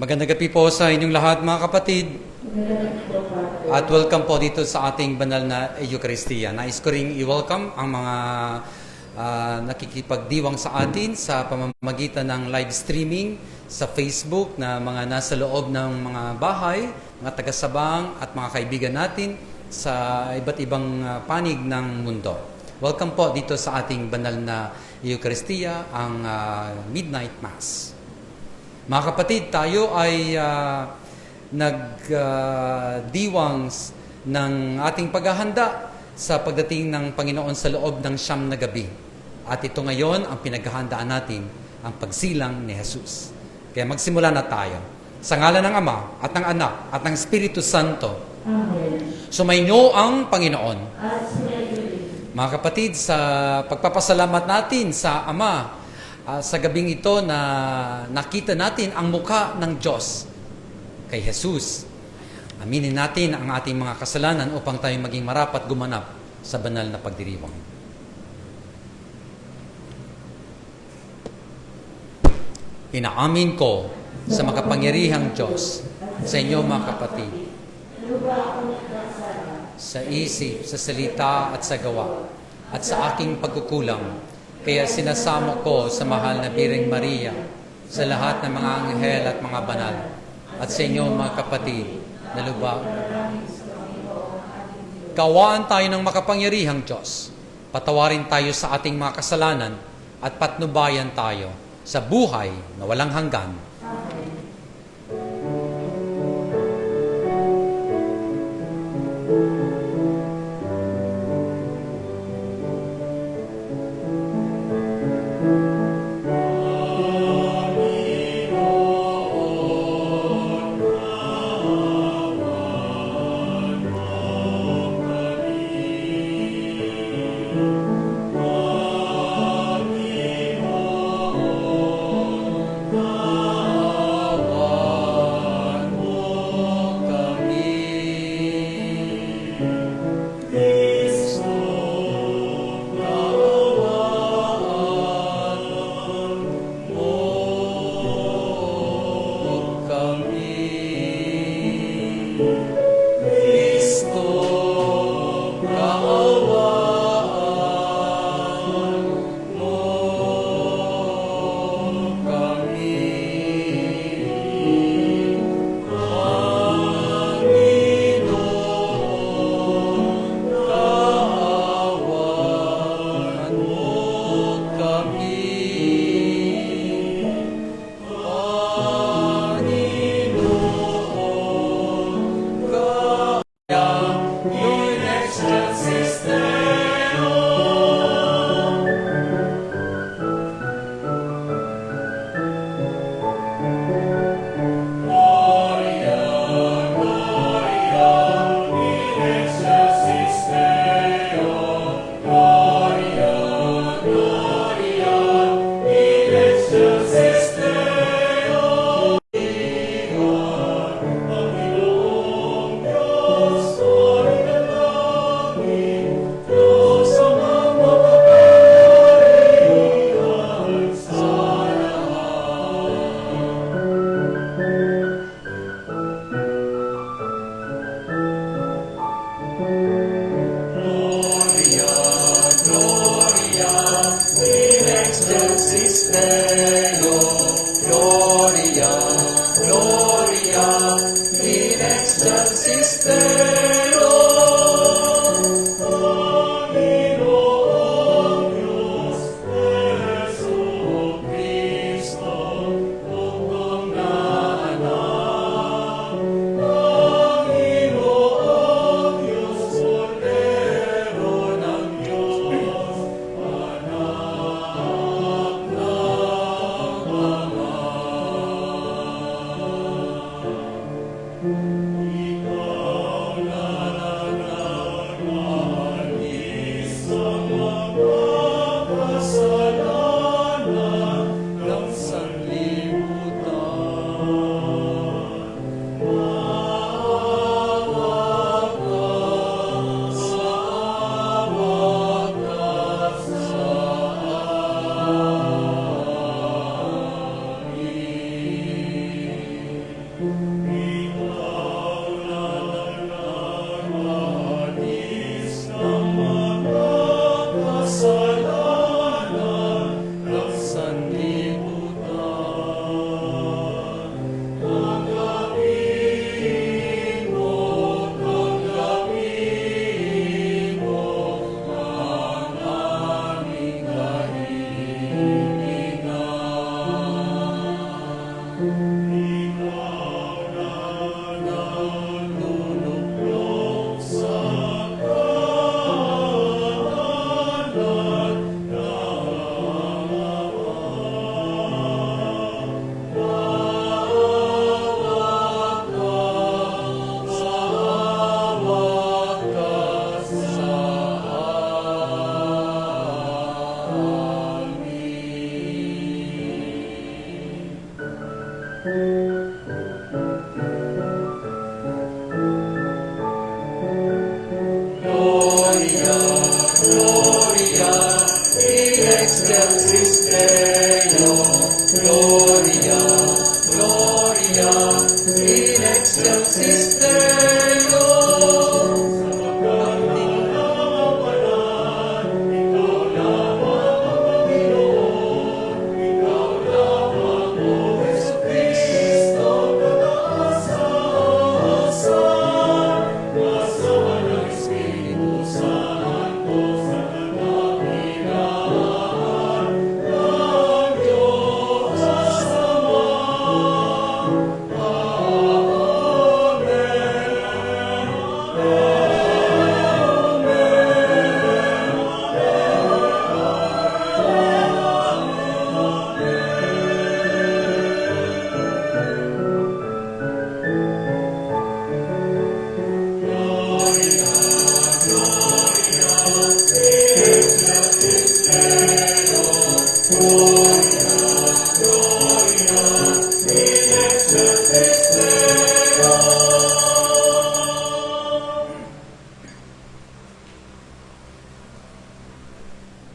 Magandang gabi po sa inyong lahat mga kapatid. At welcome po dito sa ating banal na Eucharistia. Nais ko ring i-welcome ang mga nakikipagdiwang sa atin sa pamamagitan ng live streaming sa Facebook na mga nasa loob ng mga bahay, mga taga-Sabang at mga kaibigan natin sa iba't ibang panig ng mundo. Welcome po dito sa ating banal na Eucharistia, ang Midnight Mass. Mga kapatid, tayo ay nagdiwang ng ating paghahanda sa pagdating ng Panginoon sa loob ng siyam na gabi. At ito ngayon ang pinaghahandaan natin, ang pagsilang ni Jesus. Kaya magsimula na tayo. Sa ngalan ng Ama at ng Anak at ng Espiritu Santo. Amen. Sumainyo ang Panginoon. At Mga kapatid, sa pagpapasalamat natin sa Ama, sa gabing ito na nakita natin ang mukha ng Diyos kay Jesus. Aminin natin ang ating mga kasalanan upang tayo maging marapat gumanap sa banal na pagdiriwang. Inaamin ko sa makapangyarihang Diyos sa inyo mga kapatid, sa isip, sa salita at sa gawa, at sa aking pagkukulang. Kaya sinasamo ko sa mahal na Birheng Maria, sa lahat ng mga anghel at mga banal, at sa inyo mga kapatid na lubag. Kawaan tayo ng makapangyarihang Diyos. Patawarin tayo sa ating mga kasalanan at patnubayan tayo sa buhay na walang hanggan.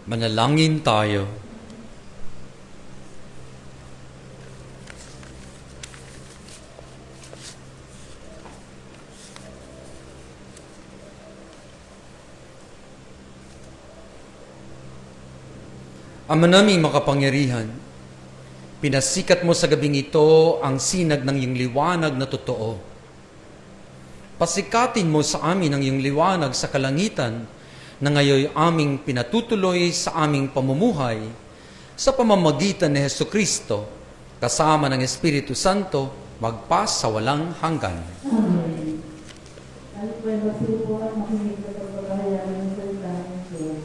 Manalangin tayo. Ama naming makapangyarihan, pinasikat mo sa gabing ito ang sinag ng iyong liwanag na totoo. Pasikatin mo sa amin ang iyong liwanag sa kalangitan na ngayon aming pinatutuloy sa aming pamumuhay sa pamamagitan ni Hesukristo, kasama ng Espiritu Santo, magpas sa walang hanggan. Amen. At may masipo at makinig sa pagpapahayag ng salita ng Diyos.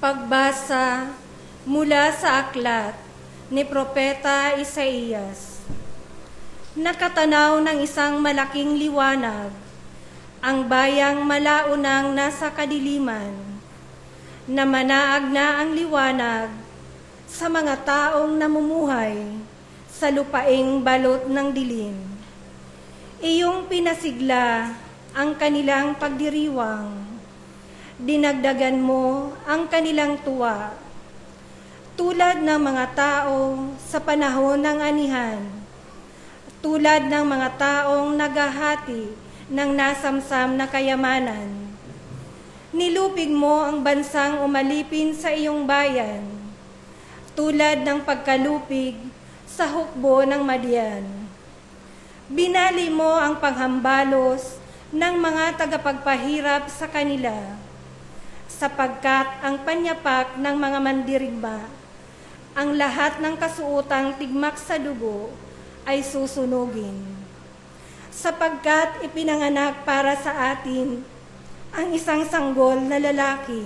Pagbasa mula sa aklat ni Propeta Isaías. Nakatanaw ng isang malaking liwanag, ang bayang malaunang nasa kadiliman, na manaag na ang liwanag sa mga taong namumuhay sa lupaing balot ng dilim. Iyong pinasigla ang kanilang pagdiriwang, dinagdagan mo ang kanilang tuwa, tulad ng mga tao sa panahon ng anihan, tulad ng mga taong naghahati ng nasamsam na kayamanan. Nilupig mo ang bansang umalipin sa iyong bayan, tulad ng pagkalupig sa hukbo ng Madian. Binali mo ang panghambalos ng mga tagapagpahirap sa kanila, sapagkat ang panyapak ng mga mandirigma, ang lahat ng kasuotang tigmak sa dugo ay susunugin. Sapagkat ipinanganak para sa atin ang isang sanggol na lalaki,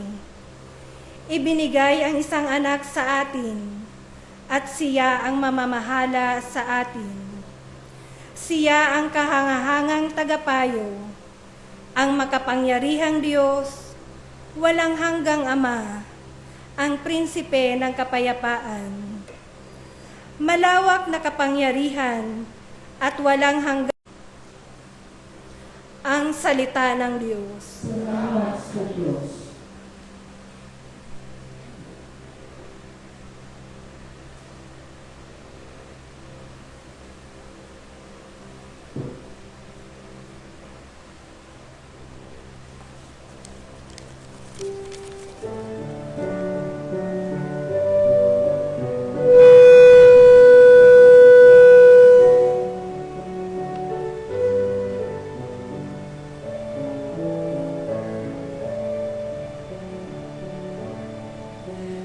ibinigay ang isang anak sa atin, at siya ang mamamahala sa atin. Siya ang kahangahangang tagapayo, ang makapangyarihang Diyos, walang hanggang Ama, ang prinsipe ng kapayapaan. Malawak na kapangyarihan at walang hanggang ang salita ng Diyos. Salamat sa Diyos.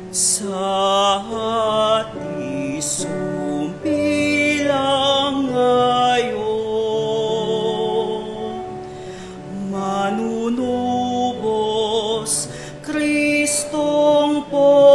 Sa hati sumbilang ngayon, manunubos Kristong poon.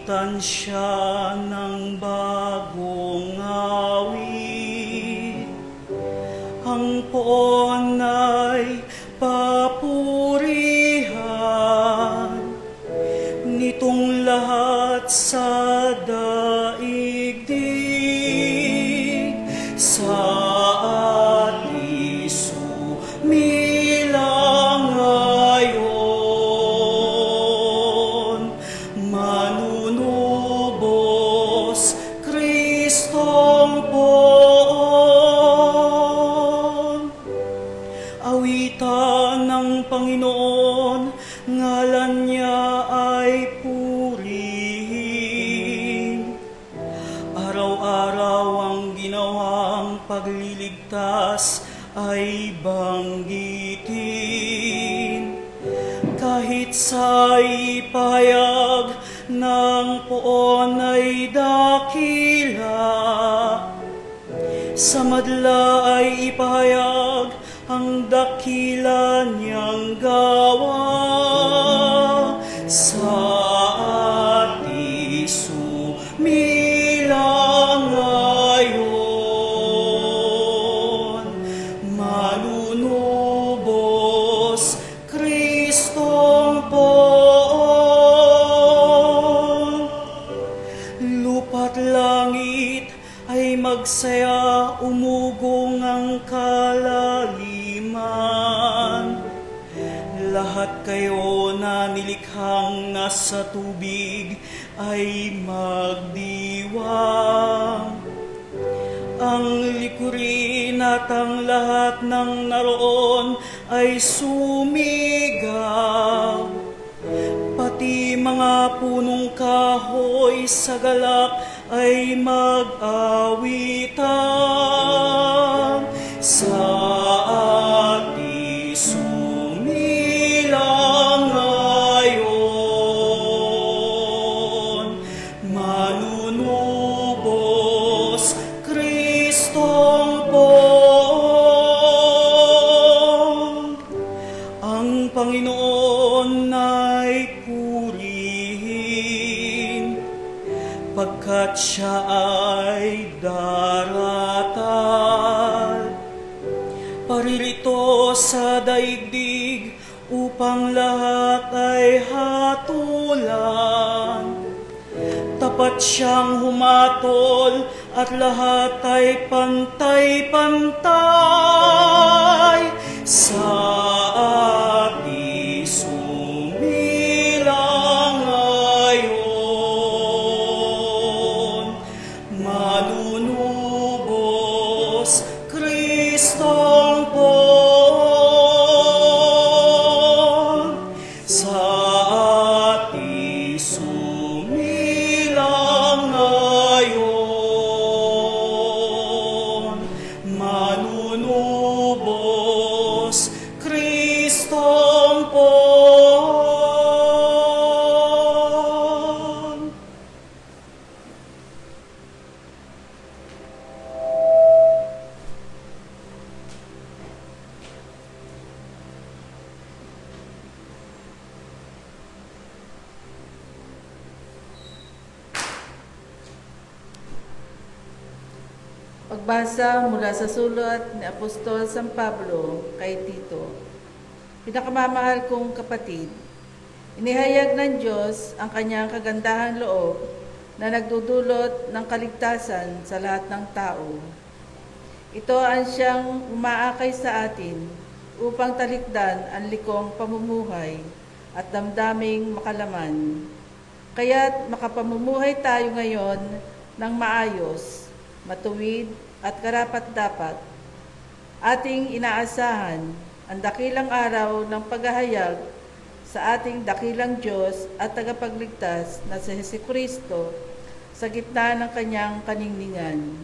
Awitan siya ng bagong awit. Ang poon ay papurihan nitong lahat sa daigdig. Sa ati sumilang ngayon, manunubos Kristong poon. Awitan ng Panginoon, ngalan niya ay purihin. Araw-araw ang ginawang pagliligtas ay banggitin. Kahit sa ipahayag ng poon ay dakila, sa madla ay ipahayag ang dakila niyang gawa. Sa ati sumilang ngayon, manunubos Kristong poon. Lupa't langit ay magsaya, umugong ang kalaliman. Lahat kayo na nilikhang nasa tubig ay magdiwang. Ang likurin at ang lahat ng naroon ay sumigaw. Pati mga punong kahoy sa galak ay mag-awitan. Sa ati sumilang ngayon, manunubos Kristong poon. Ang Panginoon ay purihin, pagkat siya ay daratan. Paririto sa daigdig upang lahat ay hatulan. Tapat siyang humatol at lahat ay pantay-pantay. Sa ati sumilang ngayon, manunubos Kristong poon. Sa ati sumilang ngayon, manunubos Kristong poon. Pagbasa mula sa sulat ni Apostol San Pablo kay Tito. Pinakamamahal kong kapatid, inihayag ng Diyos ang kanyang kagandahang loob na nagdudulot ng kaligtasan sa lahat ng tao. Ito ang siyang umaakay sa atin upang talikdan ang likong pamumuhay at damdaming makalaman. Kaya't makapamumuhay tayo ngayon ng maayos, matuwid at karapat-dapat. Ating inaasahan ang dakilang araw ng paghahayag sa ating dakilang Diyos at tagapagligtas na si Jesucristo sa gitna ng kanyang kaningningan.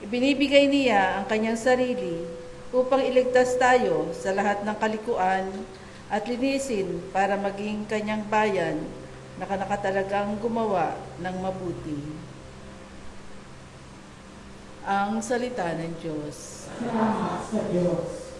Ibinibigay niya ang kanyang sarili upang iligtas tayo sa lahat ng kalikuan at linisin para maging kanyang bayan na kanakatalagang gumawa ng mabuti. Ang salita ng Diyos. Salamat sa Diyos.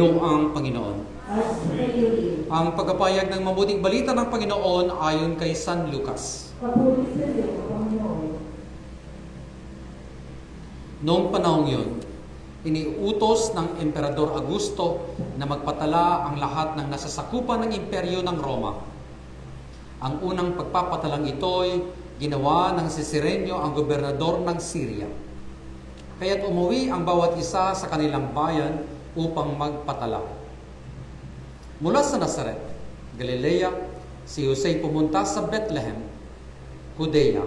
Sumainyo ang Panginoon. at sumayo rin. Ang pagpapahayag ng mabuting balita ng Panginoon ayon kay San Lucas. Papuri sa iyo, Panginoon. Noong panahong yun, iniutos ng Emperador Augusto na magpatala ang lahat ng nasasakupan ng imperyo ng Roma. Ang unang pagpapatalang ito'y ginawa ng si Cirenio, ang gobernador ng Syria. Kaya't umuwi ang bawat isa sa kanilang bayan upang magpatala. Mula sa Nazaret, Galilea, si Jose pumunta sa Bethlehem, Judea,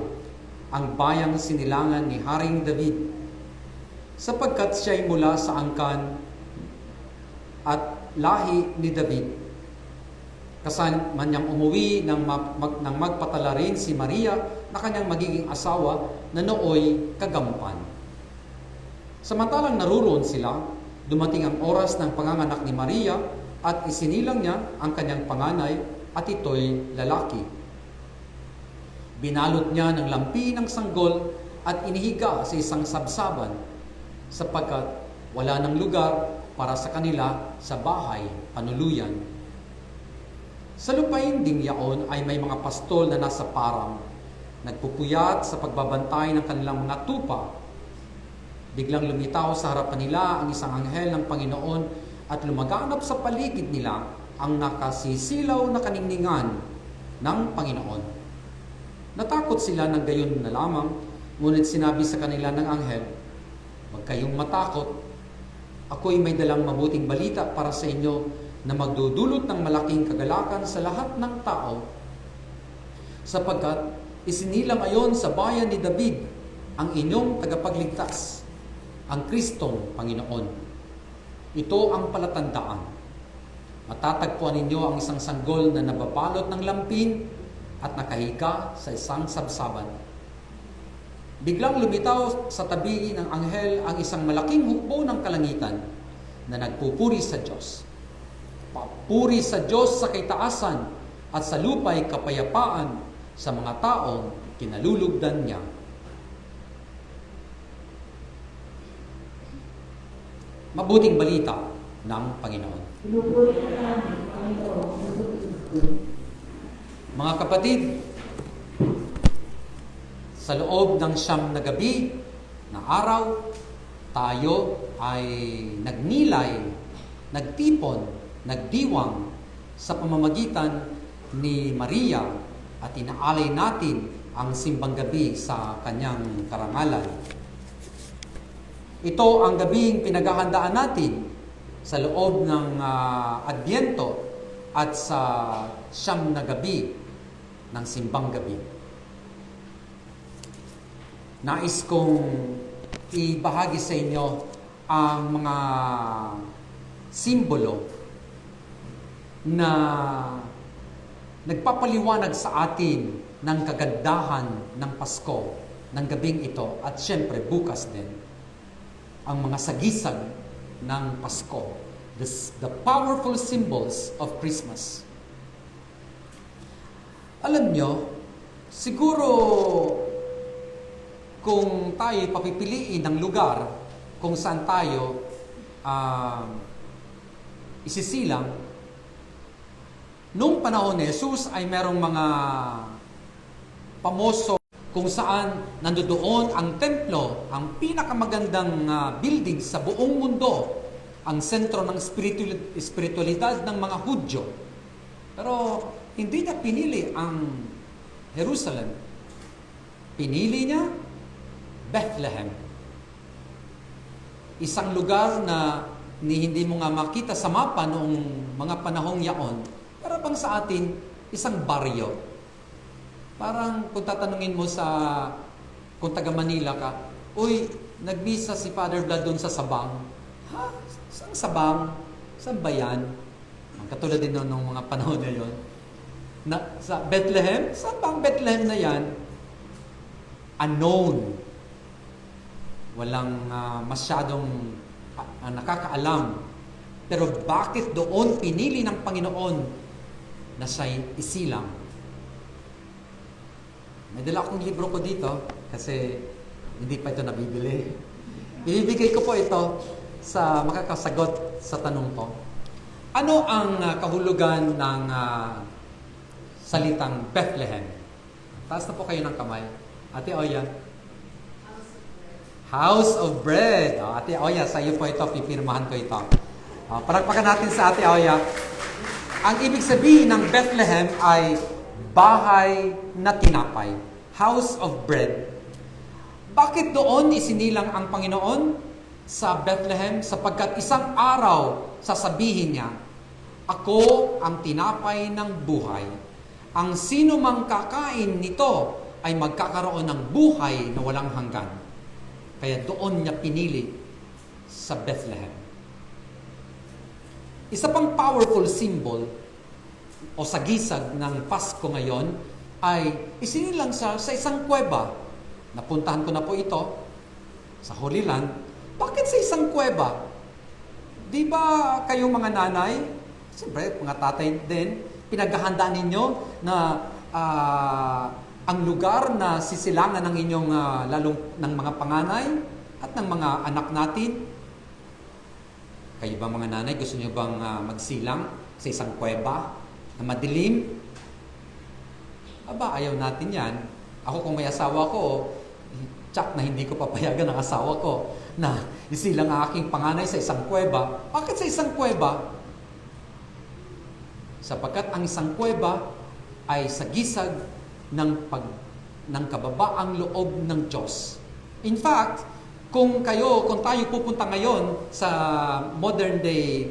ang bayang sinilangan ni Haring David, sapagkat siya'y mula sa angkan at lahi ni David. Kasama niyang umuwi nang magpatala rin si Maria na kanyang magiging asawa na nooy kagampan. Samantalang naruroon sila, dumating ang oras ng panganganak ni Maria at isinilang niya ang kanyang panganay at ito'y lalaki. Binalot niya ng lampi ng sanggol at inihiga sa isang sabsaban sapagkat wala ng lugar para sa kanila sa bahay panuluyan. Sa lupain ding yaon ay may mga pastol na nasa parang, nagpupuyat sa pagbabantay ng kanilang mga tupa. Biglang lumitaw sa harapan nila ang isang anghel ng Panginoon at lumaganap sa paligid nila ang nakasisilaw na kaningningan ng Panginoon. Natakot sila ng gayon na lamang, ngunit sinabi sa kanila ng anghel, "Huwag kayong matakot. Ako'y may dalang mabuting balita para sa inyo na magdudulot ng malaking kagalakan sa lahat ng tao. Sapagkat isinilang ayon sa bayan ni David ang inyong tagapagligtas, ang Kristong Panginoon. Ito ang palatandaan. Matatagpuan ninyo ang isang sanggol na nababalot ng lampin at nakahiga sa isang sabsaban." Biglang lumitaw sa tabi ng anghel ang isang malaking hukbo ng kalangitan na nagpupuri sa Diyos. Papuri sa Diyos sa kaitaasan at sa lupa'y kapayapaan sa mga taong kinalulugdan niya. Mabuting balita ng Panginoon. Pinupuri ka namin, Panginoon, sa Kristo. Mga kapatid, sa loob ng 9 na gabi na araw, tayo ay nagnilay, nagtipon, nagdiwang sa pamamagitan ni Maria at inaalay natin ang simbang gabi sa kanyang karangalan. Ito ang gabing pinaghahandaan natin sa loob ng Adbyento at sa 9 na gabi ng simbang gabi. Nais kong ibahagi sa inyo ang mga simbolo na nagpapaliwanag sa atin ng kagandahan ng Pasko, ng gabing ito, at syempre bukas din, ang mga sagisag ng Pasko, the powerful symbols of Christmas. Alam nyo, siguro kung tayo papipiliin ng lugar kung saan tayo isisilang, noong panahon ni Jesus ay merong mga pamoso kung saan nandoon ang templo, ang pinakamagandang building sa buong mundo, ang sentro ng espiritualidad ng mga Hudyo. Pero hindi niya pinili ang Jerusalem. Pinili niya Bethlehem. Isang lugar na hindi mo nga makita sa mapa noong mga panahong yaon. Para bang sa atin, isang baryo. Parang kung tatanungin mo kung taga Manila ka, "Uy, nagbisa si Father Vlad doon sa Sabang." "Ha? Saan Sabang? Saan ba yan?" Ang katulad din noong mga panahon na yun. Sa Bethlehem? Saan ba ang Bethlehem na yan? Unknown. Walang masyadong nakakaalam. Pero bakit doon pinili ng Panginoon na siya'y isilang? May dala akong libro ko dito kasi hindi pa ito nabibili. Ibibigay ko po ito sa makakasagot sa tanong ko. Ano ang kahulugan ng salitang Bethlehem? Taas na po kayo ng kamay. Ate Oya. House of Bread. Ate Oya, sa iyo po ito, pipirmahan ko ito. Palakpakan natin sa Ate Oya. Ang ibig sabihin ng Bethlehem ay bahay na tinapay. House of Bread. Bakit doon isinilang ang Panginoon sa Bethlehem? Sapagkat isang araw sasabihin niya, ako ang tinapay ng buhay. Ang sino mang kakain nito ay magkakaroon ng buhay na walang hanggan. Kaya doon niya pinili sa Bethlehem. Isa pang powerful symbol o sagisag ng Pasko ngayon ay isinilang sa isang kuweba. Napuntahan ko na po ito sa Holy Land. Bakit sa isang kuweba? Di ba kayong mga nanay, siyempre mga tatay din, pinaghahandaan ninyo na ang lugar na sisilangan ng inyong lalong ng mga panganay at ng mga anak natin? Kayo ba mga nanay, gusto niyo bang magsilang sa isang kuweba na madilim? Aba, ayaw natin yan. Ako kung may asawa ko, tsak na hindi ko papayagan ang asawa ko na isilang ang aking panganay sa isang kuweba. Bakit sa isang kuweba? Sapagkat ang isang kuweba ay sagisag ng kababaang loob ng Diyos. In fact, kung tayo pupunta ngayon sa modern day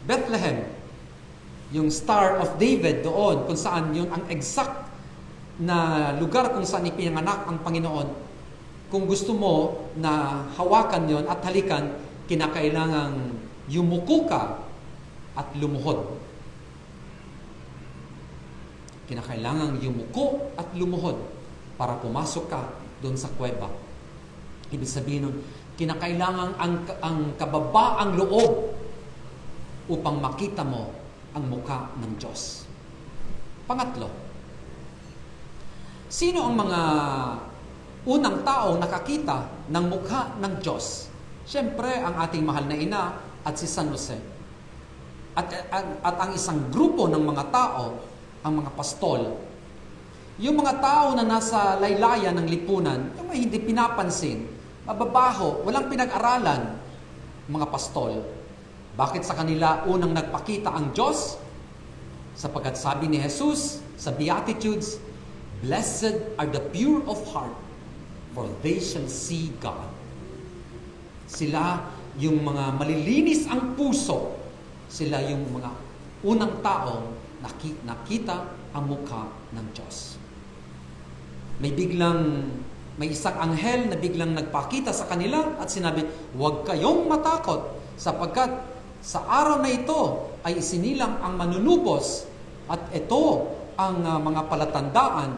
Bethlehem, yung Star of David doon, kung saan yun ang exact na lugar kung saan ipinanganak ang Panginoon, kung gusto mo na hawakan yon at halikan, kinakailangang yumuko ka at lumuhod. Kinakailangang yumuko at lumuhod para pumasok ka doon sa kuweba. Ibig sabihin nun, kinakailangan ang kababaang loob upang makita mo ang mukha ng Diyos. Pangatlo, sino ang mga unang taong nakakita ng mukha ng Diyos? Siyempre, ang ating mahal na ina at si San Jose. At ang isang grupo ng mga tao, ang mga pastol. Yung mga tao na nasa laylayan ng lipunan, yung may hindi pinapansin, mababaho, walang pinag-aralan, mga pastol. Bakit sa kanila unang nagpakita ang Diyos? Sapagkat sabi ni Jesus sa Beatitudes, "Blessed are the pure of heart, for they shall see God." Sila yung mga malilinis ang puso. Sila yung mga unang taong nakita ang mukha ng Diyos. May isang anghel na biglang nagpakita sa kanila at sinabi, "Huwag kayong matakot, sapagkat sa araw na ito ay isinilang ang manunubos at ito ang mga palatandaan.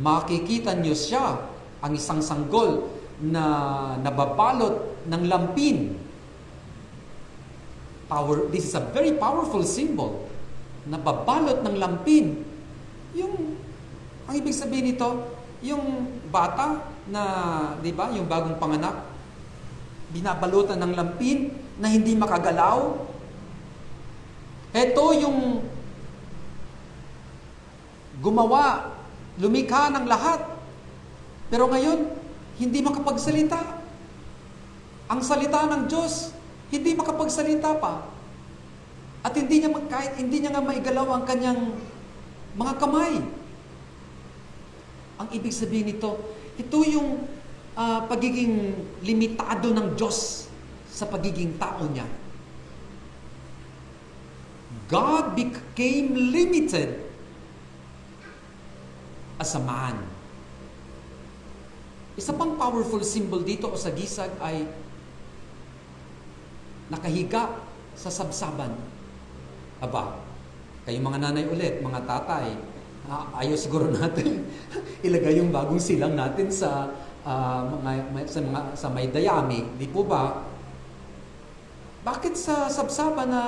Makikita niyo siya, ang isang sanggol na nababalot ng lampin." This is a very powerful symbol. Nababalot ng lampin. Ang ibig sabihin nito, yung bata na, di ba, yung bagong panganak, binabalutan ng lampin na hindi makagalaw. Ito yung gumawa, lumikha ng lahat. Pero ngayon, hindi makapagsalita. Ang salita ng Diyos, hindi makapagsalita pa. At hindi niya nga maigalaw ang kanyang mga kamay. Ang ibig sabihin nito, ito yung pagiging limitado ng Diyos sa pagiging tao niya. God became limited as a man. Isa pang powerful symbol dito o sa gisag ay nakahiga sa sabsaban. Aba, kayong mga nanay ulit, mga tatay, ayaw siguro natin ilagay yung bagong silang natin sa may dayami, di po ba? Bakit sa sabsaba na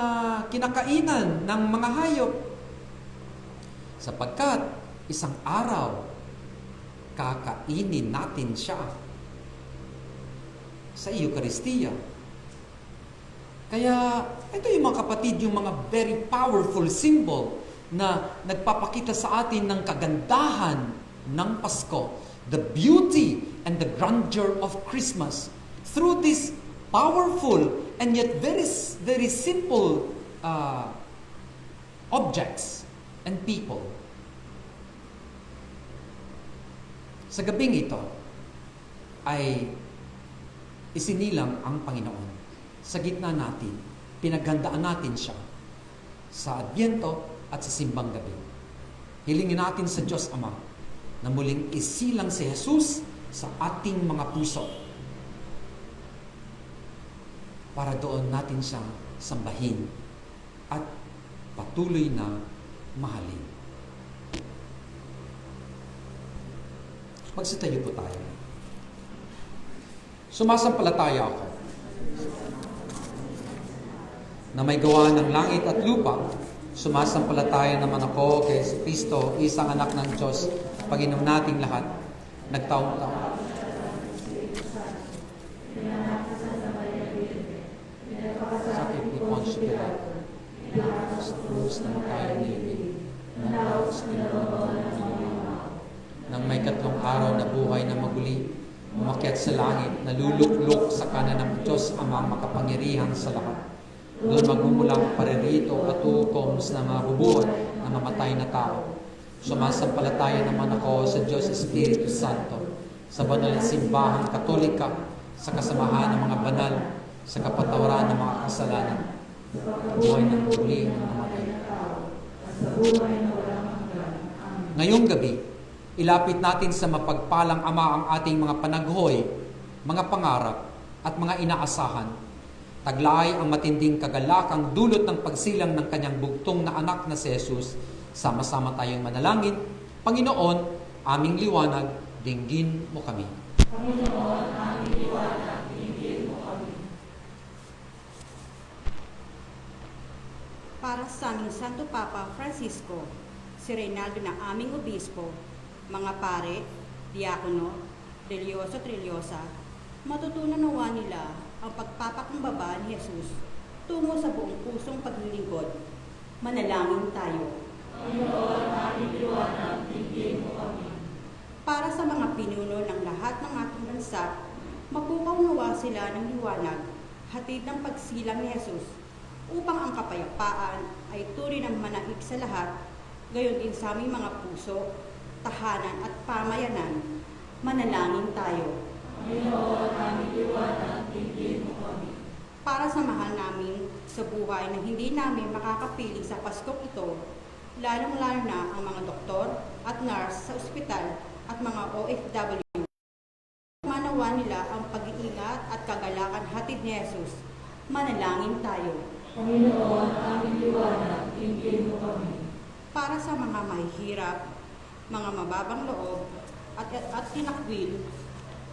kinakainan ng mga hayop? Sapagkat isang araw kakainin natin siya sa Eucharistia. Kaya ito yung mga kapatid, yung mga very powerful symbol na nagpapakita sa atin ng kagandahan ng Pasko, the beauty and the grandeur of Christmas. Through these powerful and yet very simple objects and people. Sa gabing ito ay isinilang ang Panginoon. Sa gitna natin, pinaghandaan natin siya sa Adbyento at sa simbang gabi. Hilingin natin sa Diyos Ama na muling isilang si Jesus sa ating mga puso para doon natin siyang sambahin at patuloy na mahalin. Magsitayo po tayo. Sumasampalataya ako na may gawa ng langit at lupa. Sumasampalataya naman ako kay Kristo, isang anak ng Diyos, Panginoon nating lahat, nagtaong-taong. Sakit ni Poncio Pilato, sa krus na makayo ni nang may 3 araw na buhay na maguli, umakyat sa langit, naluluklok sa kanan ng Diyos Amang makapangyarihan sa lahat. Doon magmumulang paririto at hukom sa mga bubuhat na mamatay na tao. Sumasampalataya naman ako sa Diyos Espiritu Santo, sa banal na simbahang Katolika, sa kasamahan ng mga banal, sa kapatawaran ng mga kasalanan, buhay ng muli ng namatay. Ngayong gabi, ilapit natin sa mapagpalang Ama ang ating mga panaghoy, mga pangarap, at mga inaasahan. Taglay ang matinding kagalakang dulot ng pagsilang ng kanyang bugtong na anak na si Jesus. Sama-sama tayong manalangin. Panginoon, aming liwanag, dinggin mo kami. Panginoon, aming liwanag, dinggin mo kami. Para sa aming Santo Papa Francisco, si Reynaldo na aming obispo, mga pare, diakono, religyoso at religyosa, matutunan nawa nila ang pagpapakumbaba ni Jesus tungo sa buong pusong paglilingkod. Manalangin tayo. Panginoon, aming liwanag, dinggin mo kami. Para sa mga pinuno ng lahat ng ating bansa, mapukaw nawa sila ng liwanag, hatid ng pagsilang ni Jesus, upang ang kapayapaan ay tunay ng manaig sa lahat, gayon din sa aming mga puso, tahanan at pamayanan. Manalangin tayo. Panginoon, aming liwanag, dinggin mo kami. Para sa mahal namin sa buhay na hindi namin makakapiling sa Paskong ito, lalong-lalo na ang mga doktor at nurse sa ospital at mga OFW. Manawa nila ang pag-iingat at kagalakan hatid ni Jesus. Manalangin tayo. Panginoon, aming liwanag, dinggin mo kami. Para sa mga mahihirap, mga mababang loob at tinakwil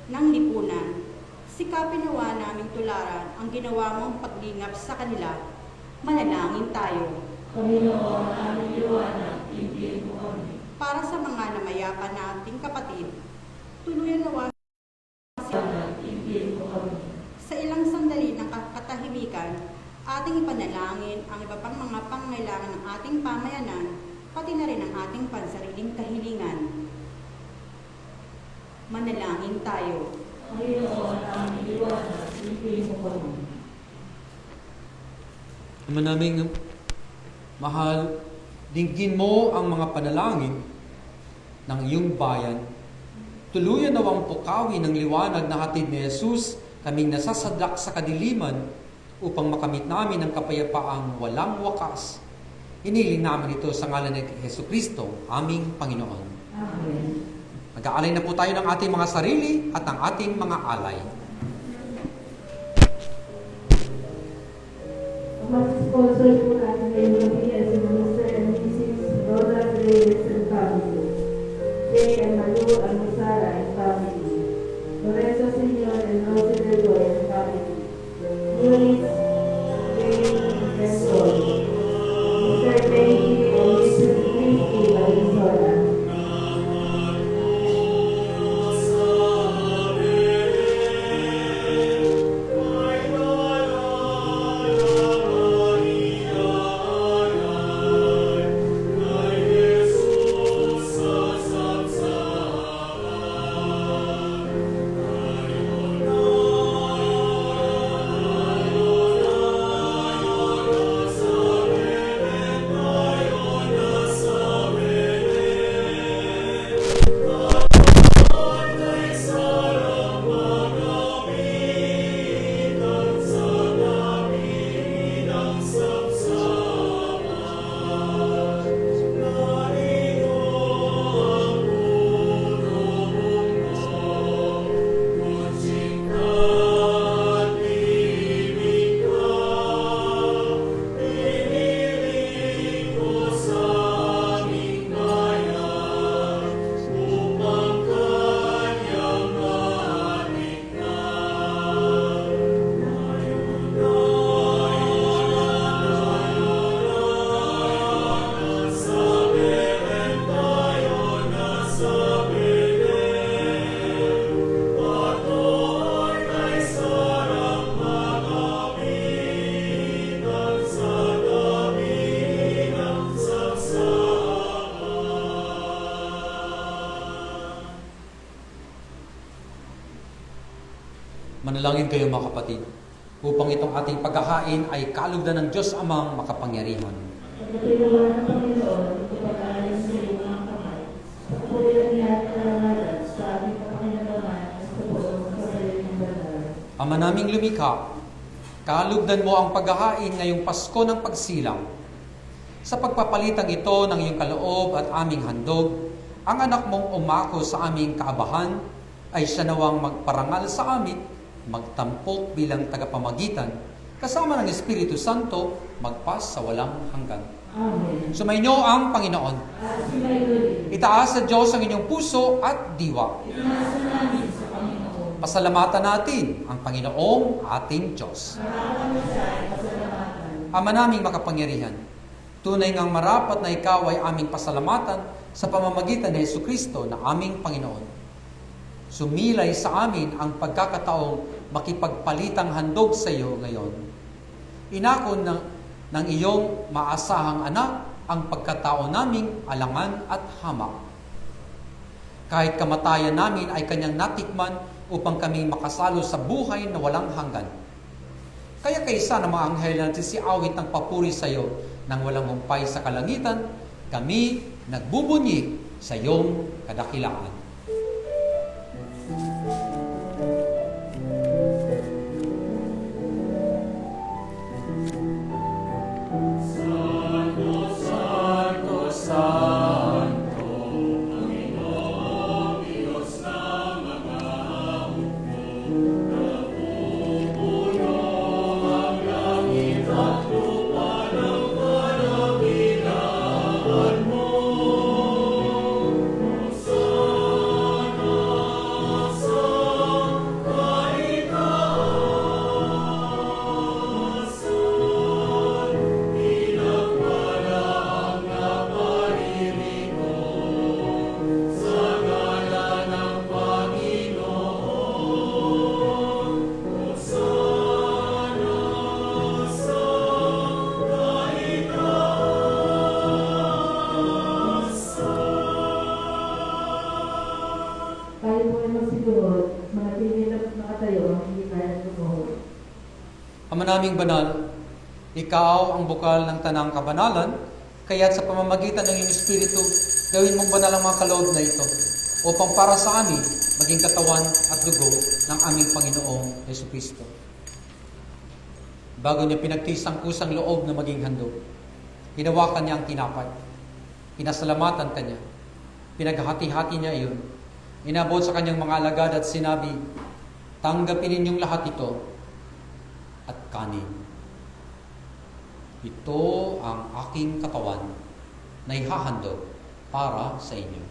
ng lipunan, sikapin nawa naming tularan ang ginawa mong paglingap sa kanila. Manalangin tayo. Panginoon, aming liwanag, dinggin mo kami. Para sa mga namayapa nating kapatid, tuluyan nawa Liwanag, dinggin mo kami. sa ilang sandali ng katahimikan, ating ipanalangin ang iba pang mga pangailangan ng ating pamayanan, pati na rin ang ating pansariling kahilingan. Manalangin tayo. Panginoon, aming liwanag, dinggin mo kami. Ama naming mahal, dinggin mo ang mga panalangin ng iyong bayan. Tuluyan nawang pukawi ng liwanag na hatid ni Jesus, kaming nasasadlak sa kadiliman upang makamit namin ang kapayapaang walang wakas. Iniling namin ito sa ngalan ni Jesucristo, aming Panginoon. Amen. Mag-aalay na po tayo ng ating mga sarili at ng ating mga alay. Ang mga sponsor po natin ngayong gabi ay si Mr. and Mrs. Roda Reyes and family, Jay and Malu Almusara and family, Lorenzo Senior and Rosie Delgoy and family, Luis Jane and Sol, Mr. Benji and Mrs. Ricky Valenzuela. Manalangin kayo mga kapatid, upang itong ating paghahain ay kalugdan ng Diyos Amang makapangyarihan. Pagkatinawa ng Panginoon, ipag-aalis sa iyong mga kamay, sa kapulitan niya at karangalan, sa aming kapangyarihan at sa buong kasayang banal. Ama naming lumikha, kalugdan mo ang paghahain ngayong Pasko ng Pagsilang. Sa pagpapalitang ito ng iyong kaloob at aming handog, ang anak mong umako sa aming kaabahan ay siya nawang magparangal sa amin, magtampok bilang tagapamagitan, kasama ng Espiritu Santo, magpas sa walang hanggan. Amen. Sumainyo ang Panginoon. At sinayuri, Itaas sa Diyos ang inyong puso at diwa. inasa namin sa Panginoon. Pasalamatan natin ang Panginoong ating Diyos. Nakakami siya ay pasalamatan. Ama naming makapangyarihan, tunay ngang marapat na ikaw ay aming pasalamatan sa pamamagitan ni Jesucristo na aming Panginoon. Sumilay sa amin ang pagkakataong makipagpalitang handog sa iyo ngayon. Inako ng iyong maasahang anak ang pagkatao naming alangan at hamak. Kahit kamatayan namin ay kanyang natikman upang kami makasalo sa buhay na walang hanggan. Kaya kaysa ng mga anghel na nagsisiawit ng papuri sa iyo nang walang humpay sa kalangitan, kami nagbubunyi sa iyong kadakilaan. Tayo po ay magsigurod, manatili at nakatayo, hindi kaya lumuhod. Ama naming banal, ikaw ang bukal ng tanang kabanalan, kaya't sa pamamagitan ng iyong Espiritu, gawin mong banal ang mga kaloob na ito, upang para sa amin, maging katawan at dugo ng aming Panginoong Jesucristo. Bago niya pinagtiis ang kusang loob na maging handog, hinawakan niya ang tinapay, pinasalamatan kanya, pinaghati-hati niya iyon, inabot sa kanyang mga alagad at sinabi, tanggapin ninyong lahat ito at kanin. Ito ang aking katawan na ihahandog para sa inyo.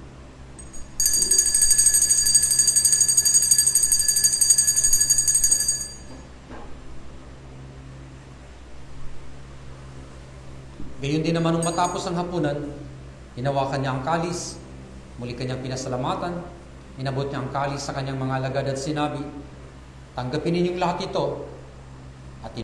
Gayon din naman nung matapos ang hapunan, hinawakan niya ang kalis, muli kanyang pinasalamatan, inabot niya ang kalis sa kanyang mga alagad at sinabi, tanggapin ninyong lahat ito at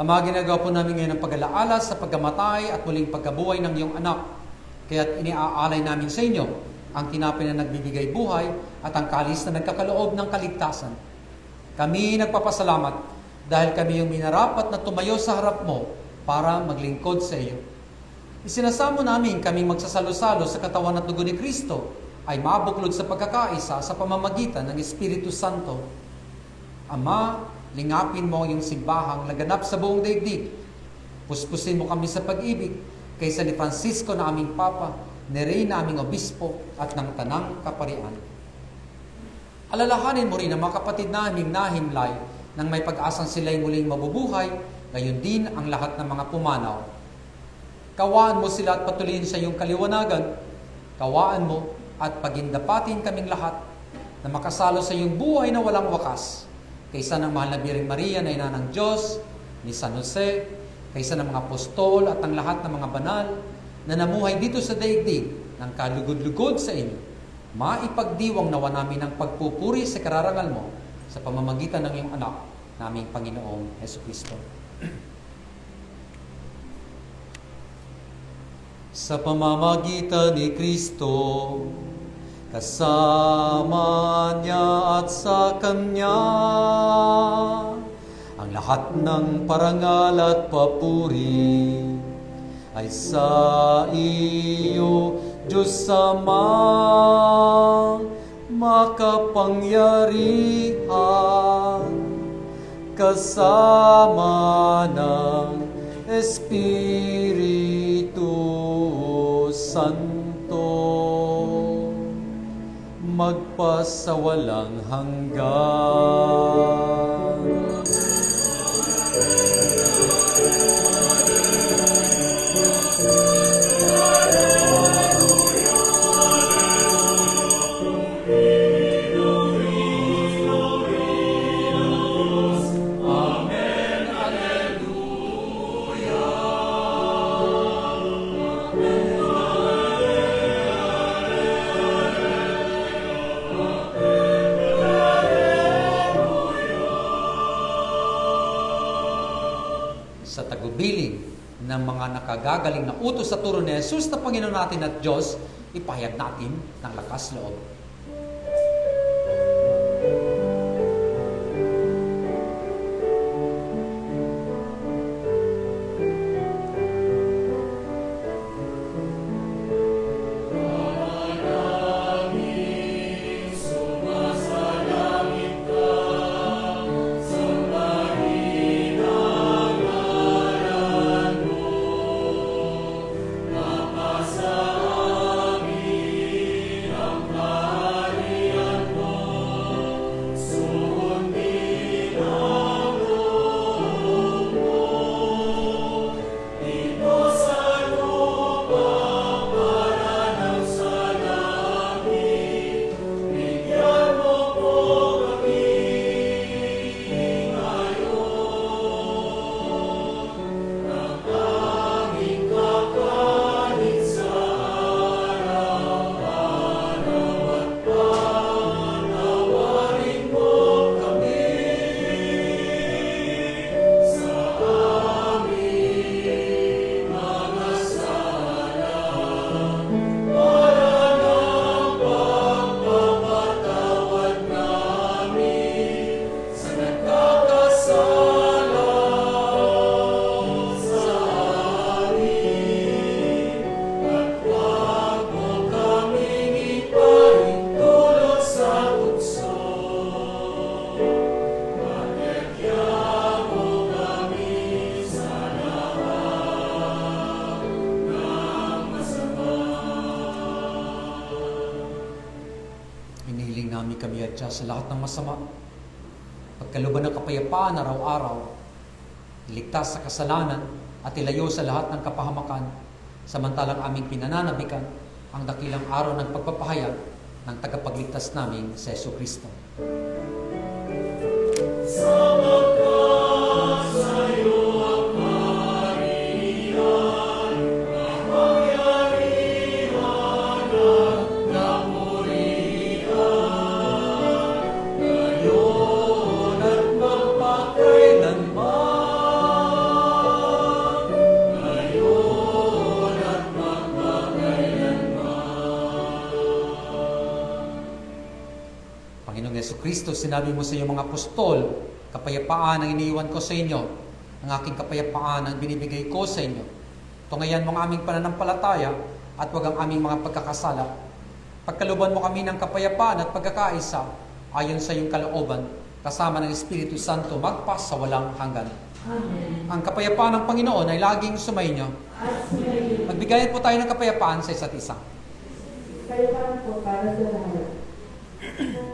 Ama, ginagawa po namin ngayon ang pag-alaala sa pagkamatay at muling pagkabuhay ng iyong anak. Kaya't iniaalay namin sa inyo ang tinapay na nagbibigay buhay at ang kalis na nagkakaloob ng kaligtasan. Kami nagpapasalamat dahil kami yung minarapat na tumayo sa harap mo para maglingkod sa iyo. Isinasamo namin kaming magsasalo-salo sa katawan at dugo ni Kristo ay mabuklod sa pagkakaisa sa pamamagitan ng Espiritu Santo. Ama, lingapin mo ang iyong simbahang laganap sa buong daigdig. Puspusin mo kami sa pag-ibig kaysa ni Francisco na aming Papa, ni Rey na aming Obispo at ng Tanang Kaparian. Alalahanin mo rin ang mga kapatid naming nahimlay nang may pag-asang sila'y muling mabubuhay, gayon din ang lahat ng mga pumanaw. Kawaan mo sila at patuloyin sa iyong kaliwanagan. Kawaan mo at pagindapatin kaming lahat na makasalo sa iyong buhay na walang wakas. Kaysa ng mahal na Birheng Maria na ina ng Diyos, ni San Jose, kaysa ng mga apostol at ang lahat ng mga banal na namuhay dito sa daigdig ng kalugod-lugod sa inyo. Maipagdiwang nawa namin ang pagpupuri sa kararangal mo sa pamamagitan ng iyong anak, naming Panginoong Hesukristo. Sa pamamagitan ni Kristo, kasama niya at sa Kanya, ang lahat ng parangal at papuri ay sa iyo, Diyos Ama, makapangyarihan, kasama ng Espiritu Santo, magpasawalang hanggan. Sa tagubilin ng mga nakagagaling na utos sa turo ni Jesus na Panginoon natin at Diyos, ipahayag natin ng lakas loob. Hinihiling namin kami at Diyos sa lahat ng masama. Pagkaluban ng kapayapaan araw-araw, iligtas sa kasalanan at ilayo sa lahat ng kapahamakan, samantalang aming pinananabikan ang dakilang araw ng pagpapahayag ng tagapagligtas namin sa Jesucristo. Panginoong Jesucristo, sinabi mo sa iyong mga apostol, kapayapaan ang iniiwan ko sa inyo, ang aking kapayapaan ang binibigay ko sa inyo. Tungayan mo ang aming pananampalataya at huwag ang aming mga pagkakasala. Pagkaluban mo kami ng kapayapaan at pagkakaisa ayon sa iyong kalooban, kasama ng Espiritu Santo magpas sa walang hanggan. Amen. Ang kapayapaan ng Panginoon ay laging sumainyo. At sumayin. Magbigayan po tayo ng kapayapaan sa isa't isa. Kayo po para sa lahat. Sa libutan,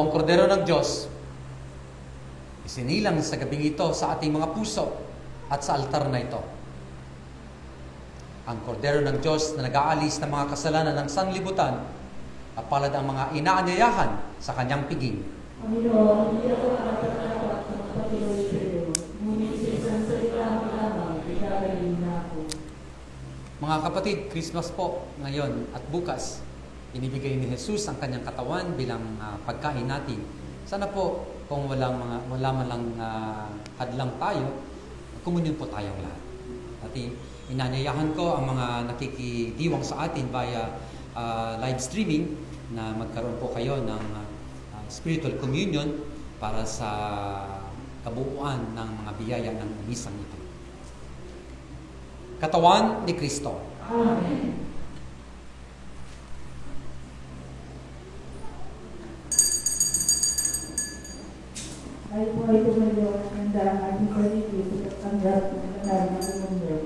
ang kordero ng Diyos, isinilang sa gabing ito sa ating mga puso at sa altar na ito. Ang kordero ng Diyos na nag-aalis ng mga kasalanan ng sanlibutan, at palad ang mga inaanyayahan sa kanyang piging. Panginoon, hindi ako nakakatapat na magpatuloy sa iyo. Ngunit sa isang salita mo lamang, igagaling na ako. Mga kapatid, Christmas po ngayon at bukas. Inibigay ni Jesus ang kanyang katawan bilang pagkain natin. Sana po kung wala man lang hadlang tayo, kumunyon po tayong lahat. At inanyayahan ko ang mga nakikidiwang sa atin via live streaming na magkaroon po kayo ng spiritual communion para sa kabuuan ng mga biyaya ng misang ito. Katawan ni Kristo. Amen. Ay po ay tumayo at handa ang ating paligid at tanggap ng kanal na komunyon.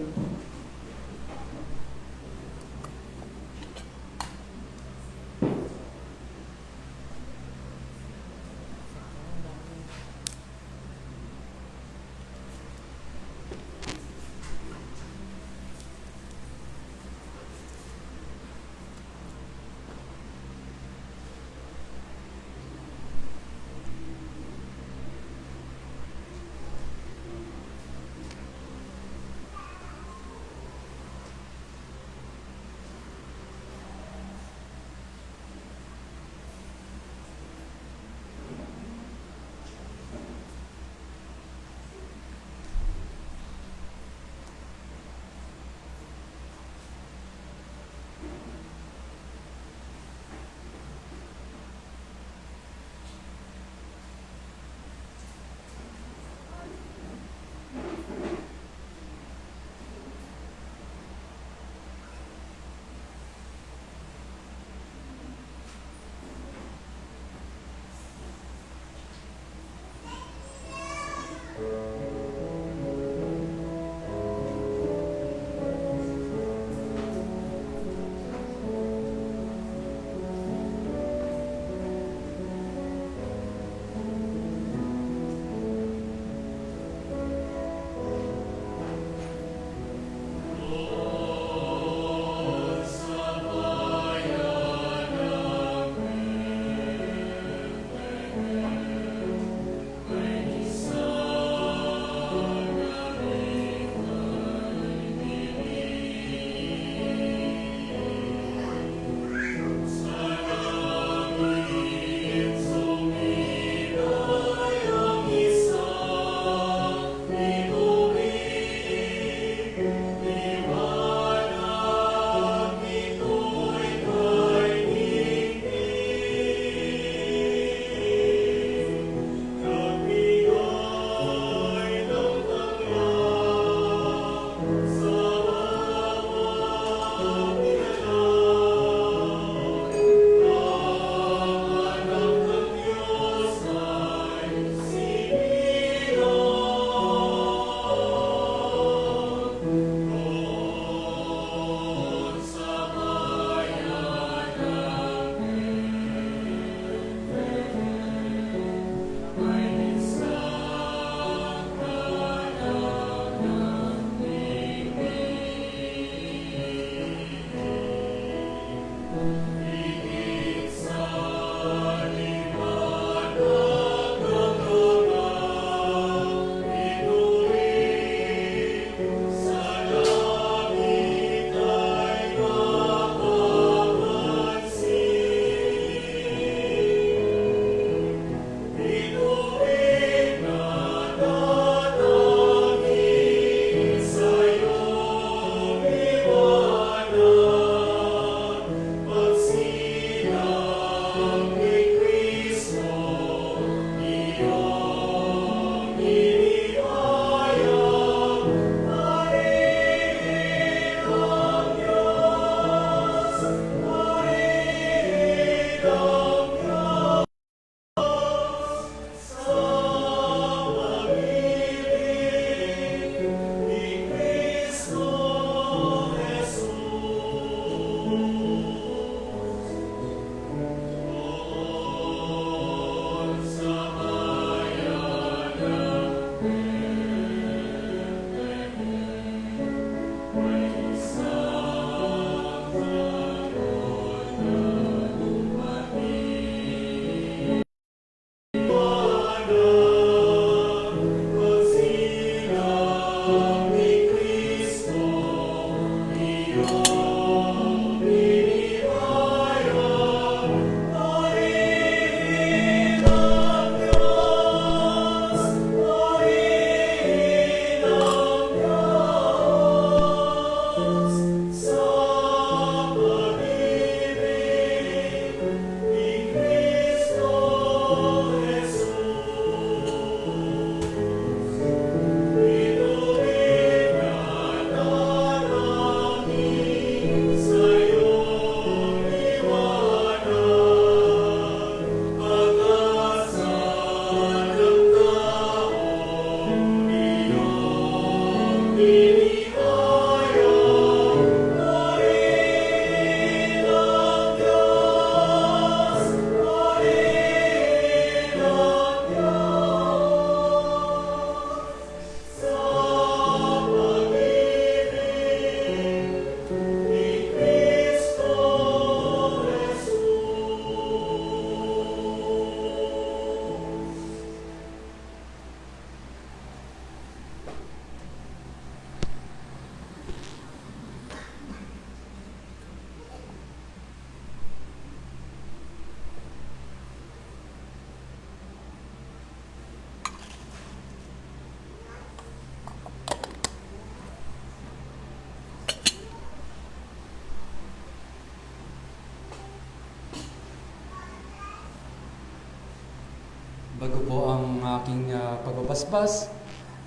Bago po ang aking pagbabasbas,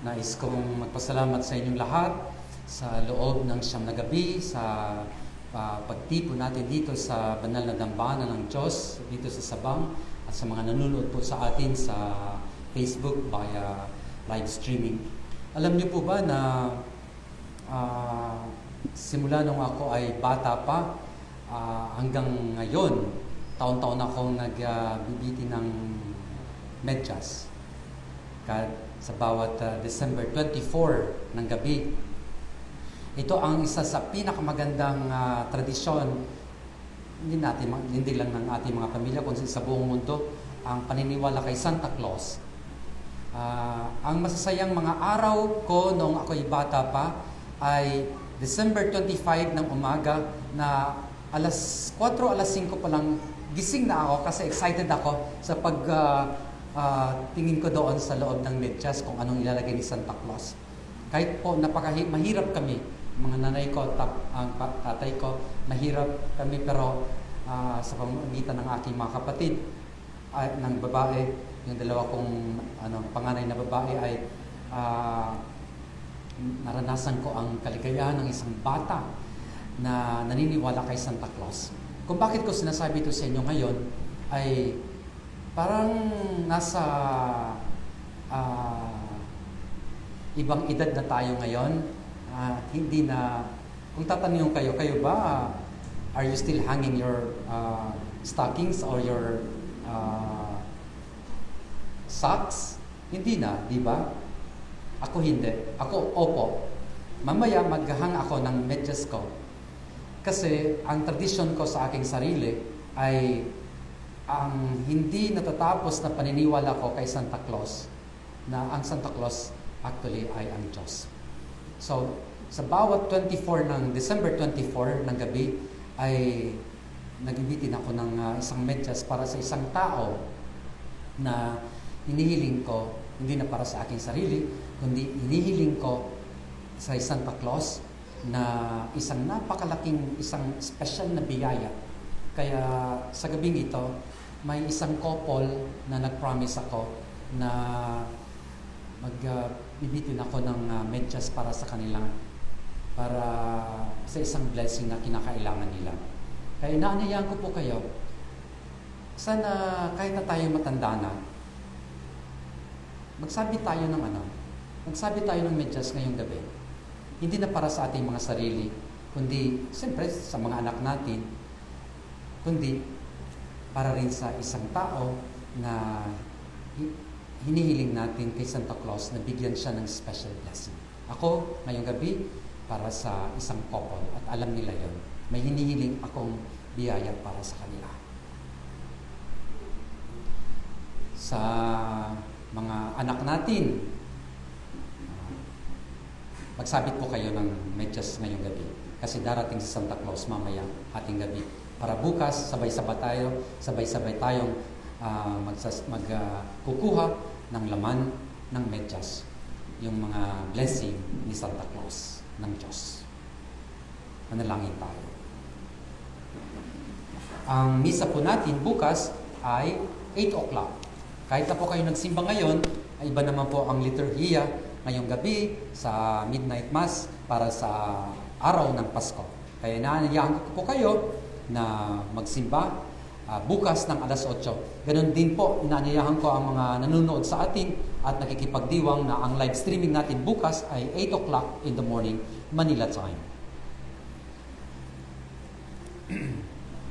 nais kong magpasalamat sa inyong lahat sa loob ng siyam na gabi, sa pagtipo natin dito sa banal na dambana ng Diyos, dito sa Sabang, at sa mga nanonood po sa atin sa Facebook via live streaming. Alam niyo po ba na simula nung ako ay bata pa, hanggang ngayon, taon-taon akong nagbibiti ng medyas. Sa bawat December 24 ng gabi. Ito ang isa sa pinakamagandang tradisyon, hindi lang ng ating mga pamilya, kundi sa buong mundo, ang paniniwala kay Santa Claus. Ang masasayang mga araw ko noong ako'y bata pa ay December 25 ng umaga na alas 4, alas 5 pa lang gising na ako kasi excited ako sa tingin ko doon sa loob ng medyas kung anong ilalagay ni Santa Claus. Kahit po mahirap kami, mga nanay ko, ang tatay ko, mahirap kami, pero sa pamamagitan ng aking mga kapatid ng babae, yung dalawa kong panganay na babae ay naranasan ko ang kaligayahan ng isang bata na naniniwala kay Santa Claus. Kung bakit ko sinasabi ito sa inyo ngayon ay parang nasa ibang edad na tayo ngayon. Hindi na, kung tatanungin kayo ba, are you still hanging your stockings or your socks? Hindi na, di ba? Ako hindi. Ako, opo. Mamaya maghahang ako ng medyas ko. Kasi ang tradisyon ko sa aking sarili ay ang hindi natatapos na paniniwala ko kay Santa Claus, na ang Santa Claus actually ay ang Diyos. So, sa bawat 24 ng December 24 ng gabi ay nagibitin ako ng isang medyas para sa isang tao na hinihiling ko, hindi na para sa aking sarili, kundi hinihiling ko sa Santa Claus na isang napakalaking, isang special na biyaya. Kaya sa gabing ito, may isang couple na nag-promise ako na magbibitin ako ng medyas para sa kanila, para sa isang blessing na kinakailangan nila. Kaya inaanyayahan ko po kayo, sana kahit na tayo matanda na, magsabi tayo ng medyas ngayong gabi. Hindi na para sa ating mga sarili, kundi siyempre sa mga anak natin, kundi para rin sa isang tao na hinihiling natin kay Santa Claus na bigyan siya ng special blessing. Ako, ngayong gabi, para sa isang couple, at alam nila yon. May hinihiling akong biyaya para sa kanila. Sa mga anak natin, magsabit po kayo ng medyas ngayong gabi. Kasi darating si Santa Claus mamaya ating gabi. Para bukas, sabay-sabay tayong kukuha ng laman ng medyas. Yung mga blessing ni Santa Claus ng Diyos. Manalangin tayo. Ang misa po natin bukas ay 8 o'clock. Kahit na po kayo nagsimba ngayon, ay iba naman po ang liturhiya ngayong gabi sa Midnight Mass para sa araw ng Pasko. Kaya inaanyayahan ko po kayo na magsimba bukas ng alas 8. Ganon din po, inaanyayahan ko ang mga nanonood sa atin at nakikipagdiwang na ang live streaming natin bukas ay 8 o'clock in the morning, Manila time.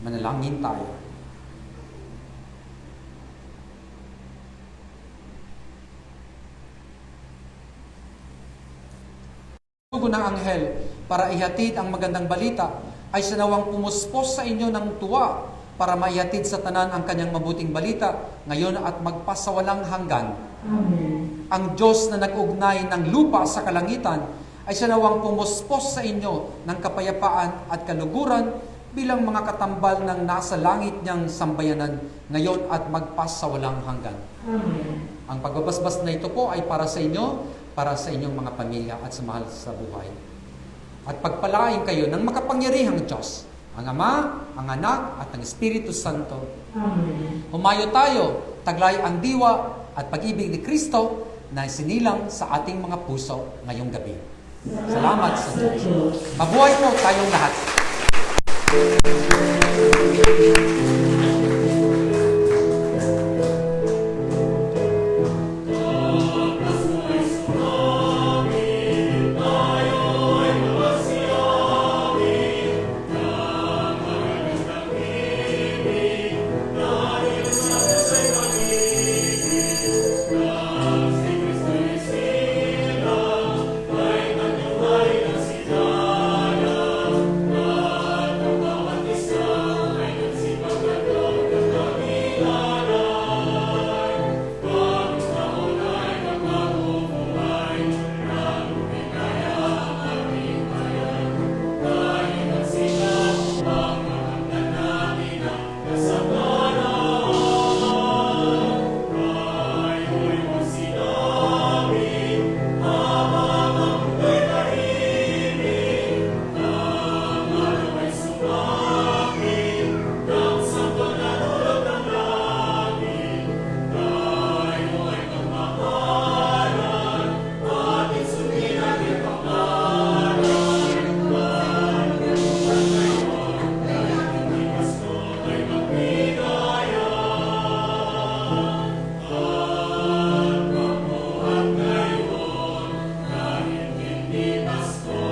Manalangin tayo. Tugo ng anghel para ihatid ang magandang balita ay sinawang pumuspos sa inyo ng tuwa para maihatid sa tanan ang kanyang mabuting balita ngayon at magpasawalang hanggan. Amen. Ang Diyos na nag-ugnay ng lupa sa kalangitan ay sinawang pumuspos sa inyo ng kapayapaan at kaluguran bilang mga katambal ng nasa langit niyang sambayanan ngayon at magpasawalang hanggan. Amen. Ang pagbabasbas na ito po ay para sa inyo, para sa inyong mga pamilya at sa mahal sa buhay. At pagpalain kayo ng makapangyarihang Diyos, ang Ama, ang Anak, at ang Espiritu Santo. Amen. Humayo tayo, taglay ang diwa at pag-ibig ni Kristo na sinilang sa ating mga puso ngayong gabi. Salamat sa Diyos. Mabuhay po tayong lahat. Pasko